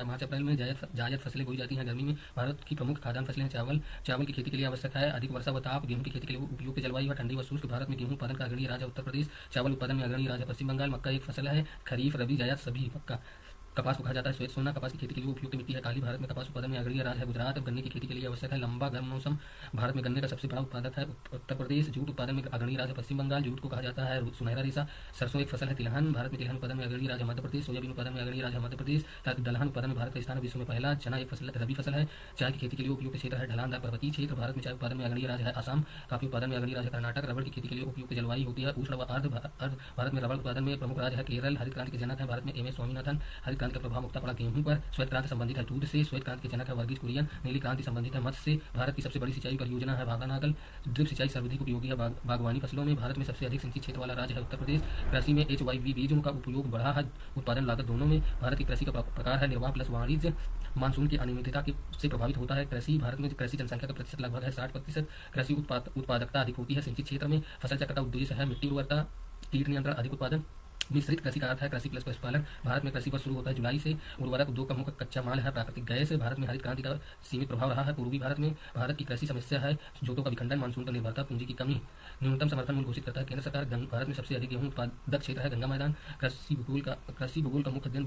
मार्च अप्रैल में जायद फसलें बोई जाती हैं। गर्मी में भारत की प्रमुख खाद्यान्न फसलें हैं चावल। चावल की खेती के लिए आवश्यक है अधिक वर्षा व ताप। गेहूं की खेती के लिए उपयुक्त जलवायु है ठंडी व शुष्क। भारत में गेहूं उत्पादन का अग्रणी राज्य उत्तर प्रदेश। चावल उत्पादन में अग्रणी राज्य पश्चिम बंगाल। मक्का एक फसल है, खरीफ रबी जायद सभी। मक्का कपास को कहा जाता है श्वेत सोना। कपास की खेती के लिए उपयुक्त मिट्टी है काली। भारत में कपास उत्पादन में अग्रणी राज्य है गुजरात। गन्ने की खेती के लिए आवश्यक है लंबा गर्म मौसम। भारत में गन्ने का सबसे बड़ा उत्पादक है उत्तर प्रदेश। जूट उत्पादन में अग्रणी राज्य पश्चिम बंगाल। जूट को कहा जाता है सुनहरा रेशा। सरसों एक फसल है तिलहन। भारत में तिलहन उत्पादन में अग्रणी राज्य मध्य प्रदेश। सोयाबीन उत्पादन में अग्रणी राज्य मध्य प्रदेश। दलहन उत्पादन में भारत का स्थान विश्व में पहला। चना एक फसल रबी फसल है। चाय की खेती के लिए उपयुक्त क्षेत्र है ढलानदार पर्वतीय क्षेत्र। भारत में चाय उत्पादन में अग्रणी राज्य है असम। कॉफी उत्पादन में अग्रणी राज्य कर्नाटक। रबड़ की खेती के लिए उपयुक्त जलवायु होती है उष्ण व अर्ध। भारत में रबड़ उत्पादन में प्रमुख राज्य है केरल। हरित क्रांति के जनक है भारत में एम एस स्वामीनाथन। हरित क्रांति का प्रभाव मुक्ता पड़ा गेहूं पर। श्वेत क्रांति संबंधित है दूध से। श्वेत क्रांति के जनक है वर्गीज कुरियन। नीली क्रांति संबंधित है मत्स्य से। भारत की सबसे बड़ी सिंचाई परियोजना है भागनागल। ड्रिप सिंचाई सर्वाधिक उपयोगी है बागवानी फसलों में। भारत में सबसे अधिक सिंचित क्षेत्र वाला राज्य है उत्तर प्रदेश। कृषि में HYV बीजों का उपयोग बढ़ा है उत्पादन लागत दोनों में। भारत की कृषि का प्रकार है निर्वाह प्लस वाणिज्य। मानसून की अनियमितता से प्रभावित होता है कृषि। भारत में कृषि जनसंख्या का प्रतिशत लगभग है 60%। कृषि उत्पादकता अधिक होती है सिंचित क्षेत्र में। फसल चक्र का उद्देश्य है मिट्टी उर्वरता, कीट नियंत्रण, अधिक उत्पादन। मिश्रित कृषि का अर्थ है कृषि प्लस पशुपालन। भारत में कृषि वर्ष शुरू होता है जुलाई से। उर्वरक उद्योग का मुख्य कच्चा माल है प्राकृतिक गैस। भारत में हरित क्रांति का सीमित प्रभाव रहा है पूर्वी भारत में। भारत की कृषि समस्या है जोतों का विखंडन, मानसून पर निर्भरता, पूंजी की कमी। न्यूनतम समर्थन मूल्य घोषित करता है केंद्र सरकार। भारत में सबसे अधिक गेहूं उत्पादक क्षेत्र है गंगा मैदान। कृषि भूगोल का मुख्य अध्ययन